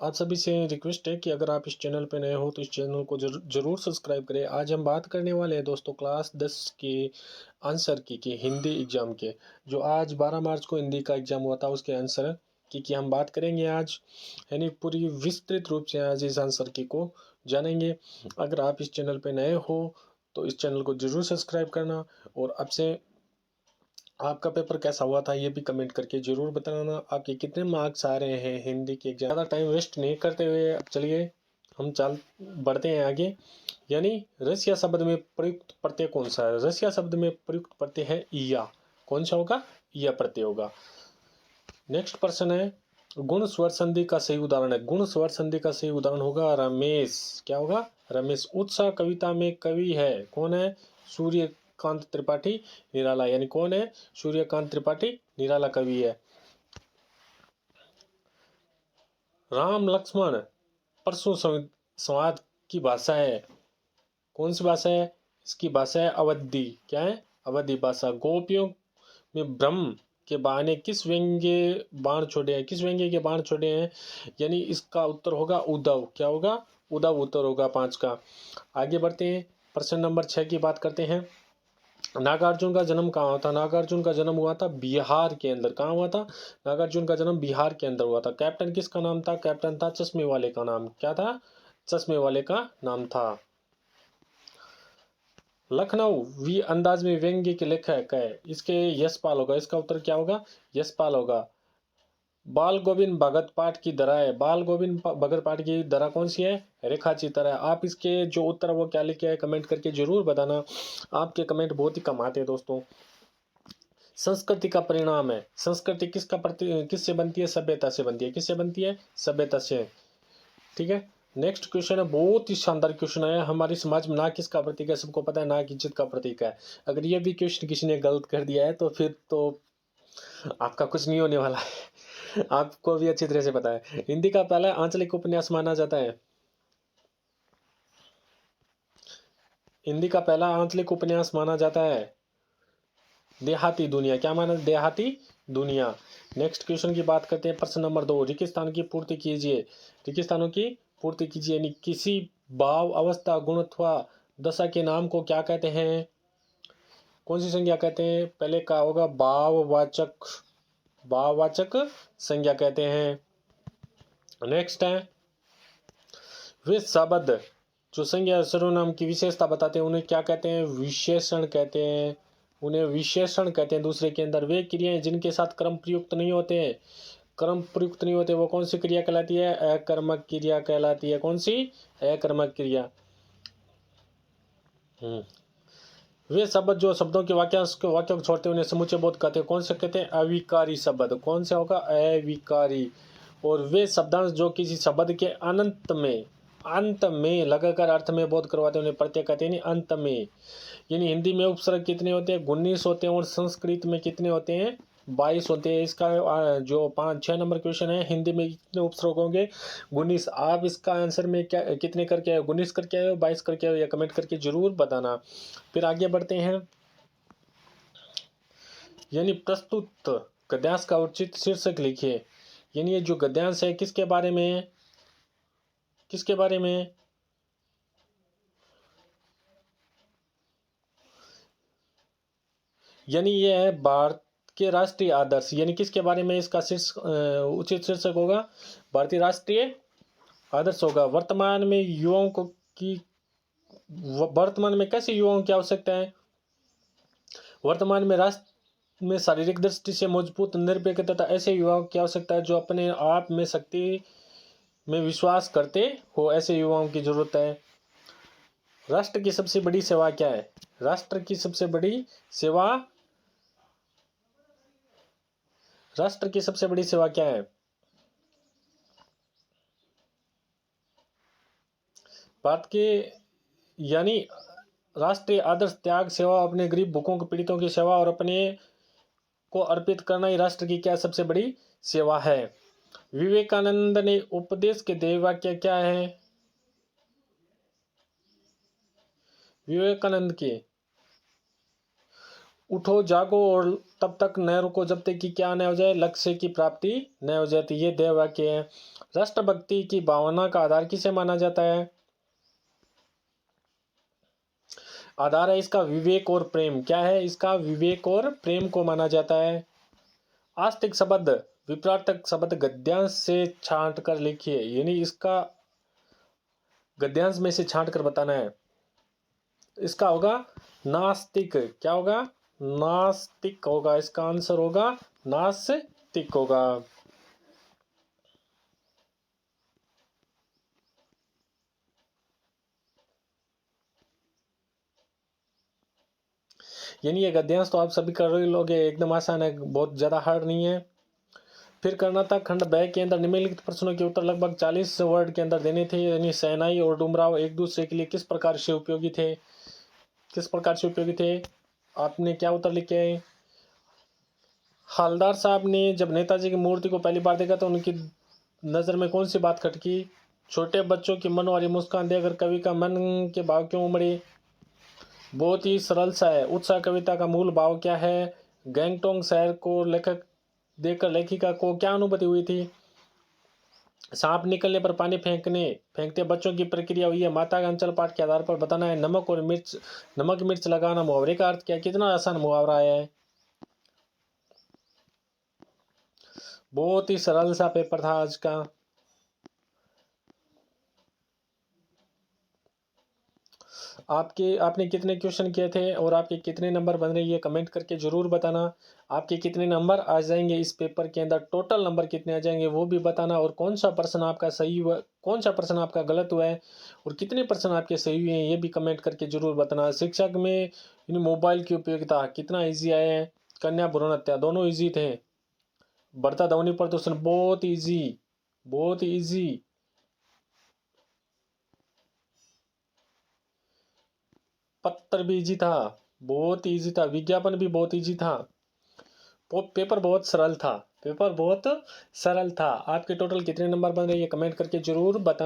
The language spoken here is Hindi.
आप सभी से रिक्वेस्ट है कि अगर आप इस चैनल पे नए हो तो इस चैनल को जरूर सब्सक्राइब करें। आज हम बात करने वाले हैं दोस्तों क्लास 10 के आंसर की कि हिंदी एग्जाम के, जो आज 12 मार्च को हिंदी का एग्जाम हुआ था, उसके आंसर की हम बात करेंगे आज, यानी पूरी विस्तृत रूप से आज इस आंसर की को जानेंगे। अगर आप इस चैनल पे नए हो तो इस चैनल को जरूर सब्सक्राइब करना, और आपसे आपका पेपर कैसा हुआ था ये भी कमेंट करके जरूर बताना। आपके कितने मार्क्स आ रहे हैं हिंदी के एग्जाम। ज़्यादा टाइम वेस्ट नहीं करते हुए अब चलिए हम बढ़ते हैं आगे। यानी रसिया शब्द में प्रयुक्त प्रत्यय कौन सा है? रसिया शब्द में प्रयुक्त प्रत्यय है या। कौन सा होगा? या प्रत्यय होगा। नेक्स्ट प्रश्न है, गुण स्वर संधि का सही उदाहरण है। गुण स्वर संधि का सही उदाहरण होगा रमेश। क्या होगा? रमेश। उत्साह कविता में कवि है। कौन है? सूर्यकांत त्रिपाठी निराला। यानी कौन है? सूर्यकांत त्रिपाठी निराला कवि है। राम लक्ष्मण परशु संवाद की भाषा है। कौन सी भाषा है? इसकी भाषा है अवधि। क्या है? अवधि भाषा। गोपियों में ब्रह्म के बहाने किस व्यंग्य बाण छोड़े हैं? किस व्यंग्य के बाण छोड़े हैं? यानी इसका उत्तर होगा उद्धव। क्या होगा? उद्धव उत्तर होगा 5 का। आगे बढ़ते हैं, प्रश्न नंबर 6 की बात करते हैं। नागार्जुन का जन्म कहाँ हुआ था? नागार्जुन का जन्म हुआ था बिहार के अंदर। कहाँ हुआ था? नागार्जुन का जन्म बिहार के अंदर हुआ था। कैप्टन किसका नाम था? कैप्टन था चश्मे वाले का नाम। क्या था? चश्मे वाले का नाम था। लखनऊ वी अंदाज में व्यंग्य के लेखक है। इसके यशपाल होगा। इसका उत्तर क्या होगा? यशपाल होगा। बाल गोविंद भगत पाठ की धरा है। बाल गोविंद भगत पाठ की धरा कौन सी है? रेखा चित्र है। आप इसके जो उत्तर वो क्या लिखे हैं कमेंट करके जरूर बताना। आपके कमेंट बहुत ही कम आते हैं दोस्तों। संस्कृति का परिणाम है। संस्कृति किससे बनती है? सभ्यता से बनती है। किससे बनती है? सभ्यता से। ठीक है। नेक्स्ट क्वेश्चन है, बहुत ही शानदार क्वेश्चन है। हमारे समाज में ना किसका प्रतीक है? सबको पता है, ना इज्जत का प्रतीक है। अगर ये भी क्वेश्चन किसी ने गलत कर दिया है तो फिर तो आपका कुछ नहीं होने वाला है। आपको भी अच्छी तरह से पता है। हिंदी का पहला आंचलिक उपन्यास माना जाता है। हिंदी का पहला आंचलिक उपन्यास माना जाता है देहाती दुनिया। क्या माना? देहाती दुनिया। नेक्स्ट क्वेश्चन की बात करते हैं, प्रश्न नंबर 2। रिक्तस्थान की पूर्ति कीजिए। रिक्तस्थानों की पूर्ति कीजिए। यानी किसी भाव अवस्था गुण अथवा दशा के नाम को क्या कहते हैं? कौन सी संज्ञा कहते हैं? पहले का होगा भाववाचक। भाववाचक संज्ञा कहते हैं। नेक्स्ट है, वे शब्द जो संज्ञा सर्वनाम की विशेषता बताते हैं उन्हें क्या कहते हैं? विशेषण कहते हैं। उन्हें विशेषण कहते हैं। दूसरे के अंदर वे क्रियाएं जिनके साथ क्रम प्रयुक्त नहीं होते, क्रम प्रयुक्त नहीं होते, वो कौन सी क्रिया कहलाती है? अकर्मक क्रिया कहलाती है। कौन सी? अकर्मक क्रिया। वे शब्द जो शब्दों के वाक्यों को छोड़ते हैं उन्हें समुच्चय बोध कहते हैं। कौन से कहते हैं? अविकारी शब्द। कौन से होगा? अविकारी। और वे शब्दांश जो किसी शब्द के अंत में लगाकर अर्थ में बोध करवाते हैं उन्हें प्रत्यय कहते हैं। नहीं, अंत में। यानी हिंदी में उपसर्ग कितने होते हैं? 19 होते हैं। और संस्कृत में कितने होते हैं? 22 होते हैं। इसका जो 6 नंबर क्वेश्चन है, हिंदी में कितने उपसर्ग होंगे? 19। आप इसका आंसर में क्या कितने करके आए हो? 19 करके आए हो, 22 करके आए हो? या कमेंट करके जरूर बताना। फिर आगे बढ़ते हैं, यानी प्रस्तुत गद्यांश का उचित शीर्षक लिखिए। यानी ये जो गद्यांश है किसके बारे में है? किसके बारे में है? यानी ये है भारत के राष्ट्रीय आदर्श। यानी किसके बारे में इसका उचित शीर्षक होगा? भारतीय राष्ट्रीय आदर्श होगा। वर्तमान में युवाओं को की वर्तमान में कैसे युवाओं की आवश्यकता है? वर्तमान में राष्ट्र में शारीरिक दृष्टि से मजबूत, निरपेक्ष तथा ऐसे युवाओं की आवश्यकता है जो अपने आप में शक्ति में विश्वास करते हो। ऐसे युवाओं की जरूरत है। राष्ट्र की सबसे बड़ी सेवा क्या है? राष्ट्र की सबसे बड़ी सेवा राष्ट्र की सबसे बड़ी सेवा क्या है? भारत के, यानी राष्ट्रीय आदर्श त्याग, सेवा, अपने गरीब भूखों के पीड़ितों की सेवा और अपने को अर्पित करना ही राष्ट्र की क्या सबसे बड़ी सेवा है। विवेकानंद ने उपदेश के ध्येय वाक्य क्या है? विवेकानंद के उठो जागो और तब तक न रुको जब तक कि क्या न हो जाए? लक्ष्य की प्राप्ति न हो जाती। ये ध्येय वाक्य है। राष्ट्रभक्ति की भावना का आधार किसे माना जाता है? आधार है इसका विवेक और प्रेम। क्या है इसका? विवेक और प्रेम को माना जाता है। आस्तिक शब्द विपरीतक शब्द गद्यांश से छांट कर लिखिए, यानी इसका गद्यांश में से छांट कर बताना है। इसका होगा नास्तिक। क्या होगा? नास्तिक होगा। इसका आंसर होगा नास्तिक होगा। यानी ये गद्यांश तो आप सभी कर रहे लोगे, एकदम आसान है, बहुत ज्यादा हार्ड नहीं है। फिर करना था खंड ब के अंदर निम्नलिखित प्रश्नों के उत्तर लगभग 40 वर्ड के अंदर देने थे। यानी शहनाई और डुमराव एक दूसरे के लिए किस प्रकार से उपयोगी थे? किस प्रकार से उपयोगी थे? आपने क्या उत्तर लिखे हैं? हवलदार साहब ने जब नेताजी की मूर्ति को पहली बार देखा तो उनकी नज़र में कौन सी बात खटकी? छोटे बच्चों की मन वाली मुस्कान देखकर कवि का मन के भाव क्यों उमड़े? बहुत ही सरल सा है। उत्साह कविता का मूल भाव क्या है? गैंगटोंग शहर को लेखक देखकर लेखिका को क्या अनुभूति हुई थी? सांप निकलने पर पानी फेंकते बच्चों की प्रक्रिया हुई है। माता का अंचल पाठ के आधार पर बताना है। नमक मिर्च लगाना मुहावरे का अर्थ क्या? कितना आसान मुहावरा है। बहुत ही सरल सा पेपर था आज का। आपने कितने क्वेश्चन किए थे और आपके कितने नंबर बन रहे हैं ये कमेंट करके जरूर बताना। आपके कितने नंबर आ जाएंगे इस पेपर के अंदर, टोटल नंबर कितने आ जाएंगे वो भी बताना। और कौन सा प्रश्न आपका सही हुआ, कौन सा प्रश्न आपका गलत हुआ है और कितने प्रश्न आपके सही हुए हैं ये भी कमेंट करके जरूर बताना। शिक्षक में मोबाइल की उपयोगिता कितना ईजी आया है? कन्या भ्रूण हत्या दोनों ईजी थे। बढ़ता ध्वनि प्रदूषण बहुत ईजी, बहुत ईजी। पत्र भी इजी था, बहुत इजी था। विज्ञापन भी बहुत इजी था। पेपर बहुत सरल था। पेपर बहुत सरल था। आपके टोटल कितने नंबर बन रहे हैं ये कमेंट करके जरूर बताना।